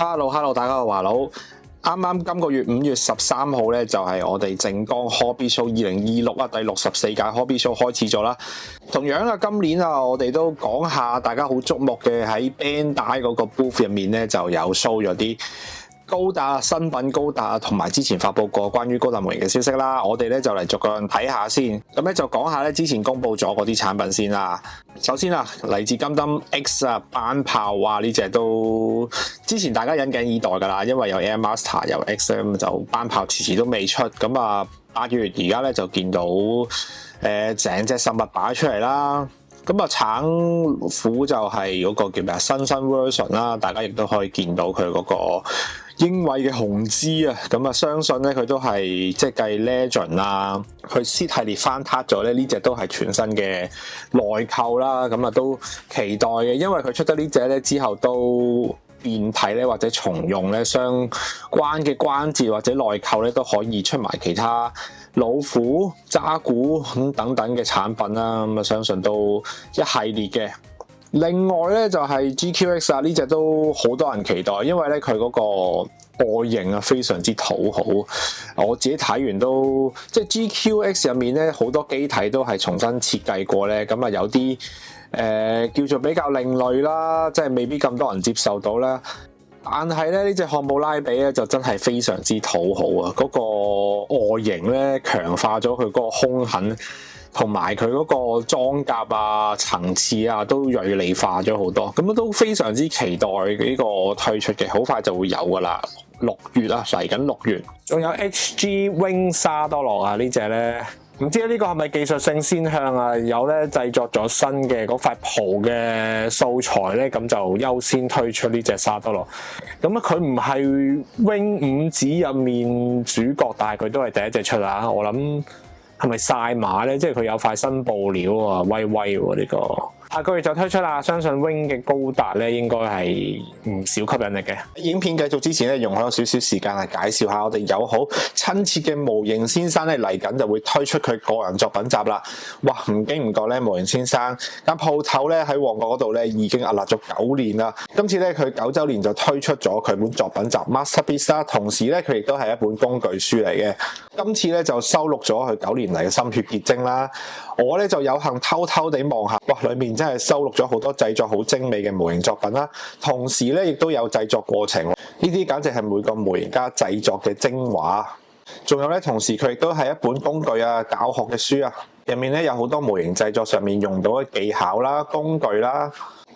Hello，大家好，華佬。啱啱今個月5月13號咧，就係我哋靜岡 Hobby Show 2026第64屆 Hobby Show 開始咗啦。同樣啊，今年啊，我哋都講下大家好矚目嘅喺 Bandai 嗰個 booth 入面咧，就有 show 咗啲高達新品高達同埋之前發佈過關於高達模型嘅消息啦，我哋咧就嚟逐個睇下先。咁咧就講下咧之前公佈咗嗰啲產品先啦。首先啊，嚟自金燈 X 啊班炮，哇！呢隻都之前大家引頸以待㗎啦，因為有 Air Master 有 XM 就班炮遲遲都未出。咁啊8月而家咧就見到成隻實物擺出嚟啦。咁啊，橙虎就係嗰個叫咩啊新 version 啦，大家亦都可以見到佢嗰個英偉嘅雄姿啊。咁啊，相信咧佢都係即係繼 Legend 啊，佢 C 系列翻撻咗咧，呢隻都係全新嘅內購啦。咁啊，都期待嘅，因為佢出得呢隻咧之後都變體咧或者重用咧相關嘅關節或者內購咧都可以出埋其他老虎、渣古等等嘅產品啦。咁啊，相信都一系列嘅。另外咧就係 GQX 啊，呢隻都好多人期待，因為咧佢嗰個外形啊非常之討好。我自己睇完都即係 GQX 入面咧好多機體都係重新設計過咧，咁啊有啲叫做比較另類啦，即係未必咁多人接受到啦。但係咧呢隻漢姆拉比咧就真係非常之討好啊！嗰個外形咧強化咗佢嗰個兇狠，同埋佢嗰個裝甲啊層次啊都銳利化咗好多，咁都非常之期待呢個推出嘅，好快就會有噶啦，6月啊嚟緊6月。仲有 HG Wing 沙多洛啊呢隻咧。唔知呢個係咪技術性先向啊？有咧製作咗新嘅嗰塊袍嘅素材咧，咁就優先推出呢隻沙多洛。咁啊，佢唔係 Wing 五子入面主角，但係佢都係第一隻出啊！我諗係咪晒馬咧？即係佢有塊新布料啊，威威喎呢個。下個月就推出啦，相信 Wing 嘅高達咧應該係唔少吸引力嘅。影片繼續之前咧，用咗少少時間嚟介紹下我哋友好親切嘅模型先生咧嚟緊就會推出佢個人作品集啦。哇！唔經唔覺咧，模型先生間鋪頭咧喺旺角嗰度咧已經屹立咗9年啦。今次咧佢9週年就推出咗佢本作品集 Masterpiece 啦，同時咧佢亦都係一本工具書嚟嘅。今次咧就收錄咗佢9年嚟嘅心血結晶啦。我咧就有幸偷偷地望下，哇！裡面真係收錄咗好多製作好精美嘅模型作品啦，同時咧亦都有製作過程，呢啲簡直係每個模型家製作嘅精華。仲有咧，同時佢亦都係一本工具啊、教學嘅書啊，入面咧有好多模型製作上面用到嘅技巧啦、工具啦、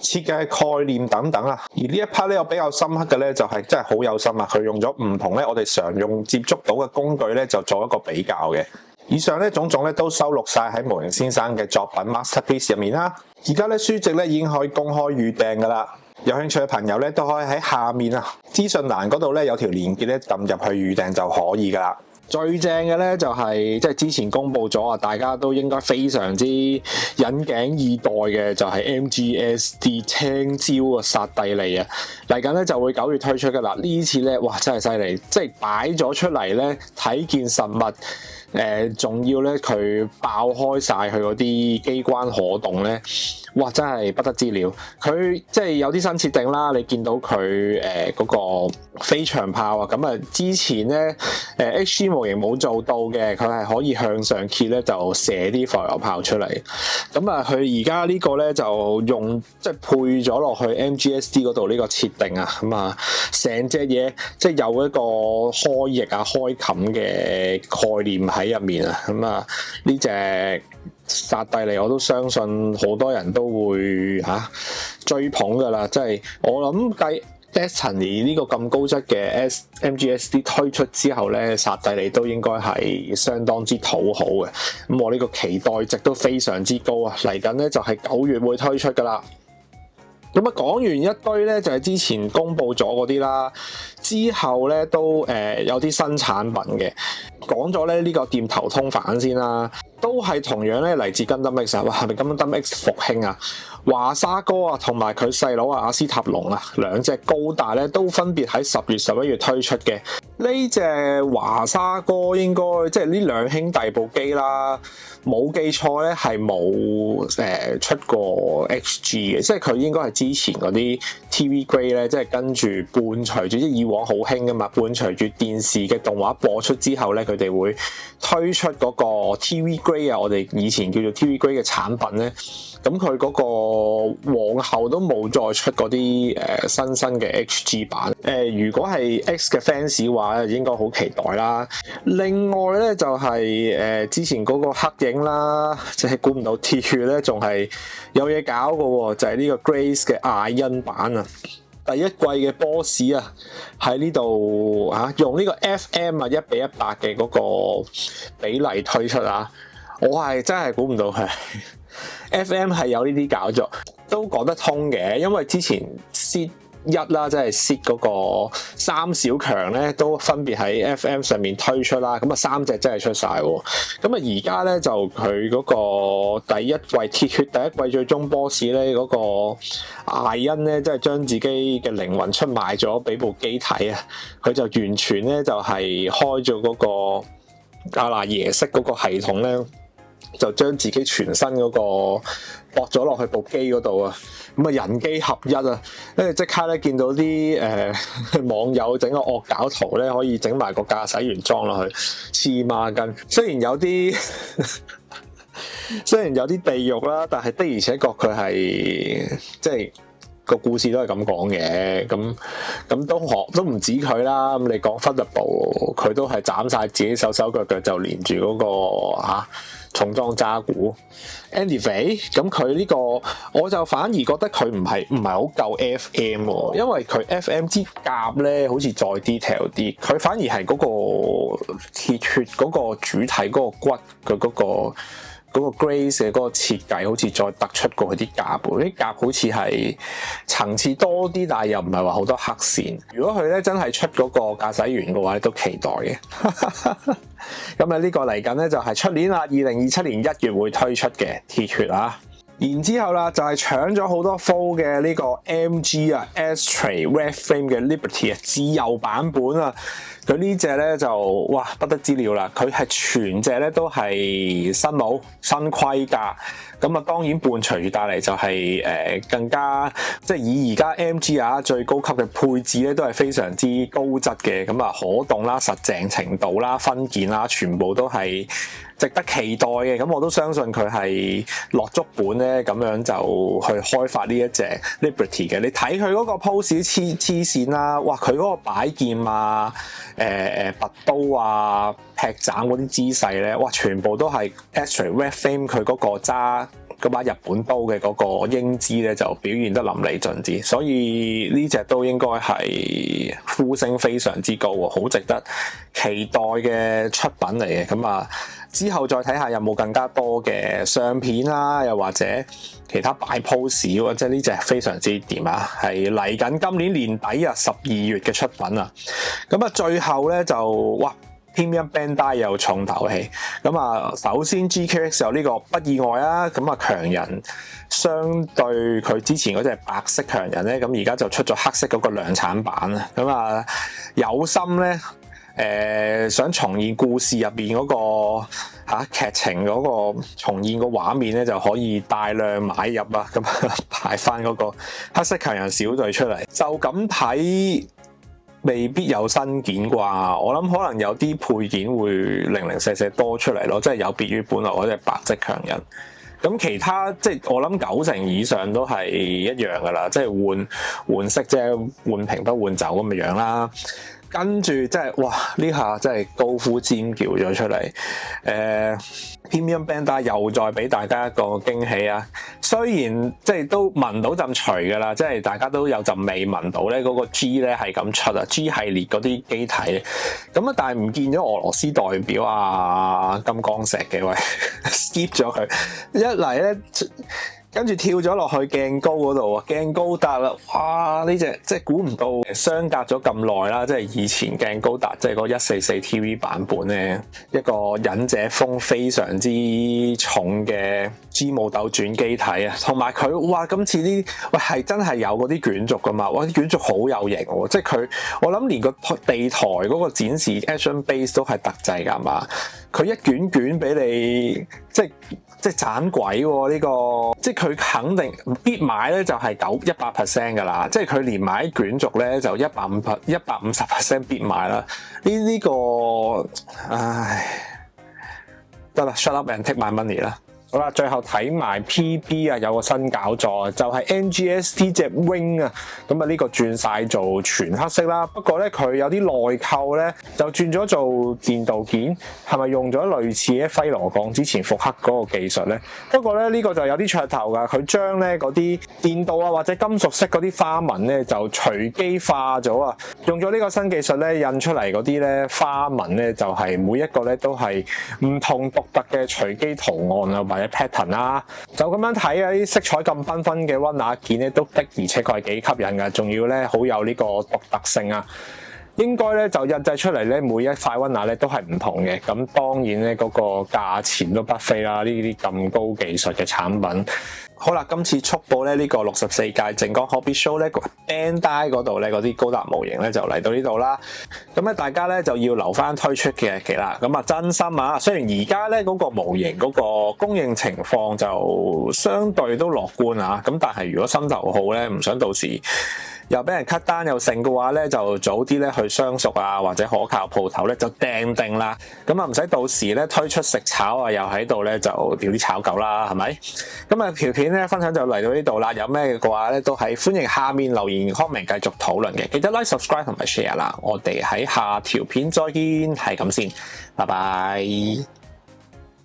設計概念等等啊。而呢一 part 咧我比較深刻嘅咧就係真係好有心啊，佢用咗唔同咧我哋常用接觸到嘅工具咧就做一個比較嘅。以上咧種種咧都收錄晒喺模型先生嘅作品 Masterpiece 入面啦。而家咧書籍咧已經可以公開預訂噶啦，有興趣嘅朋友咧都可以喺下面啊資訊欄嗰度咧有條連結咧撳入去預訂就可以噶啦。最正嘅咧就係即係之前公佈咗啊，大家都應該非常之引頸以待嘅就係 MGSD 青椒啊殺帝利啊，嚟緊咧就會9月推出噶啦。呢次咧哇真係犀利，即係擺咗出嚟咧睇見實物。仲要咧佢爆開晒佢嗰啲機關可動咧，哇真係不得之了。佢即係有啲新設定啦，你見到佢嗰個飛長炮啊，咁啊之前咧HG 模型冇做到嘅，佢係可以向上揭咧就射啲浮游炮出嚟。咁啊佢而家呢個咧就用即係配咗落去 MGSD 嗰度呢個設定啊，咁啊成隻嘢即係有一個開翼啊開冚嘅概念喺入面啊，咁啊呢隻殺帝利我都相信好多人都會追捧噶啦，即係我諗計 Destiny 呢個咁高質嘅 MGSD 推出之後咧，殺帝利都應該係相當之討好嘅，咁我呢個期待值都非常之高啊！嚟緊咧就係9月會推出噶啦。咁啊講完一堆咧就係之前公佈咗嗰啲啦，之後咧都有啲新產品嘅，講咗咧呢個店頭通販先啦，都係同樣咧嚟自金燈 X 啊，哇係咪金燈 X 復興啊？華沙哥啊同埋佢細佬啊阿斯塔龍啊兩隻高達咧都分別喺10月11月推出嘅。呢隻華沙哥應該即係呢兩兄弟部機啦，冇記錯咧係冇出過 XG 嘅，即係佢應該係之前嗰啲 TV grade 咧，即係跟住伴隨住即係以往好興噶嘛，伴隨住電視嘅動畫播出之後咧，佢哋會推出嗰個 TV grade 啊，我哋以前叫做 TV grade 嘅產品咧。咁佢嗰個往後都冇再出嗰啲新嘅 HG 版。如果係 X 嘅 fans 嘅話，應該好期待啦。另外咧就係之前嗰個黑影啦，即係估唔到鐵血咧仲係有嘢搞嘅喎，就係呢個 Grace 嘅艾恩版啊。第一季嘅 boss 啊，喺呢度用呢個 FM 啊1:100嘅嗰個比例推出啊，我係真係估唔到係。FM 係有呢啲搞作，都講得通嘅，因為之前 Seed 1啦，即係 Seed 嗰個三小強咧，都分別喺 FM 上面推出啦。咁啊3隻真係出晒喎。咁啊而家咧就佢嗰個第一季鐵血第一季最終 boss 咧嗰個艾恩咧，即係將自己嘅靈魂出賣咗俾部機體啊！佢就完全咧就係開咗嗰個阿那耶識嗰個系統咧。就將自己全身嗰個駁咗落去部機嗰度啊，咁啊人機合一啊，跟住即刻咧見到啲網友整個惡搞圖咧，可以整埋個駕駛員裝落去，黐孖筋。雖然有啲地獄啦，但係的而且確佢係即係個故事都係咁講嘅，咁都唔止佢啦。咁你講 Thunderbolt 佢都係斬晒自己手腳就連住嗰個重裝渣古 Anyway， 咁佢呢個我就反而覺得佢唔係好夠 FM 喎，因為佢 FM 之甲咧好似再 detail 啲，佢反而係嗰個鐵血嗰個主體嗰個骨佢嗰個 Grace 嘅嗰個設計好似再突出過佢啲甲喎，啲甲好似係層次多啲，但係又唔係話好多黑線。如果佢咧真係出嗰個駕駛員嘅話，都期待嘅。咁啊呢個嚟緊咧就係出年啦，2027年1月會推出嘅鐵血啊。然之後啦，就係搶咗好多 full 嘅呢個 MG 啊 Ashtray Red Flame 嘅 Liberty 啊自由版本啊，佢呢隻咧就哇不得之了啦，佢係全隻咧都係新模新盔甲，咁啊當然伴隨住帶嚟就係更加即係以而家 MG 啊最高級嘅配置咧都係非常之高質嘅，咁啊可動啦、實淨程度啦、分件啦，全部都係值得期待嘅，咁我都相信佢係落足本咧，咁樣就去開發呢一隻 Liberty 嘅。你睇佢嗰個 pose 黐線啦，哇！佢嗰個擺劍啊、拔刀啊、劈斬嗰啲姿勢咧，哇！全部都係 Ashtray Red Flame 佢嗰個揸嗰把日本刀嘅嗰個英姿咧，就表現得淋漓盡致，所以呢隻都應該係呼聲非常之高喎，好值得期待嘅出品嚟嘅。咁啊〜之後再睇下有冇更加多嘅相片啦，又或者其他擺 pose，即係呢隻非常之掂啊！係嚟緊今年年底啊12月嘅出品啊！咁啊最後咧就哇 Premium Bandai 又重頭戲，咁啊首先 GKX 有呢個不意外啊，咁啊強人相對佢之前嗰隻白色強人咧，咁而家就出咗黑色嗰個量產版啊，咁啊有心咧。想重現故事入邊嗰個劇情嗰個重現個畫面咧，就可以大量買入啊！咁排翻嗰個黑色強人小隊出嚟，就咁睇未必有新件啩？我諗可能有啲配件會零零舍舍多出嚟咯，即係有別於本來嗰隻白色強人。咁其他即係我諗90%以上都係一樣噶啦，即係換色啫，換瓶不換酒咁嘅樣啦。跟住即係哇！呢下真係高呼尖叫咗出嚟。Premium Bandai 又再俾大家一個驚喜啊！雖然即係都聞到陣除㗎啦，即係大家都有陣味聞到咧，嗰個 G 咧係咁出啊 ，G 系列嗰啲機體咁啊，但係唔見咗俄羅斯代表啊金剛石嘅喂，skip 咗佢。一嚟咧跟住跳咗落去鏡高嗰度啊，鏡高達啦，哇！呢隻即係估唔到，相隔咗咁耐啦，即係以前鏡高達即係個144 TV 版本咧，一個忍者風非常之重嘅 G 武鬥轉機體啊，同埋佢哇今次呢喂係真係有嗰啲卷軸噶嘛，哇啲卷軸好有型喎，即係佢我諗連個地台嗰個展示 Action Base 都係特製㗎嘛，佢一卷卷俾你即係盞鬼喎呢個，即係佢肯定必買咧就係100% 㗎啦，即係佢連買卷軸咧就150% 必買啦。呢個唉得啦 ，shut up and take my money 啦。好啦，最後睇埋 PB 啊，有個新搞作就係 NGST 隻 Wing 啊，咁啊呢個轉晒做全黑色啦。不過咧佢有啲內購咧就轉咗做電鍍件，係咪用咗類似喺輝羅港之前復刻嗰個技術咧？不過咧呢個就有啲噱頭㗎，佢將咧嗰啲電鍍啊或者金屬色嗰啲花紋咧就隨機化咗啊，用咗呢個新技術咧印出嚟嗰啲咧花紋咧就係每一個咧都係唔同獨特嘅隨機圖案啊。或者 pattern 啦，就咁樣睇啊！啲色彩咁繽紛嘅溫拿件咧，都的而且確係幾吸引㗎，仲要咧好有呢個獨特性啊！應該咧就印製出嚟咧，每一塊溫拿咧都係唔同嘅，咁當然咧嗰個價錢都不菲啦！呢啲咁高技術嘅產品。好啦，今次速報咧呢個64屆靜岡 Hobby Show 咧個 Bandai 嗰度咧嗰啲高達模型咧就嚟到呢度啦。咁咧大家咧就要留翻推出嘅日期啦。咁啊真心啊，雖然而家咧嗰個模型嗰個供應情況就相對都樂觀啊，咁但係如果心頭好咧，唔想到時又俾人 cut 單又剩嘅話咧，就早啲咧去相熟啊或者可靠鋪頭咧就訂定啦。咁啊唔使到時咧推出食炒啊，又喺度咧就掉啲炒狗啦，係咪？咁啊條片咧分享就嚟到呢度啦。有咩嘅話咧都係歡迎下面留言 comment 繼續討論嘅。記得 like、subscribe 同埋 share 啦。我哋喺下條片再見，係咁先，拜拜。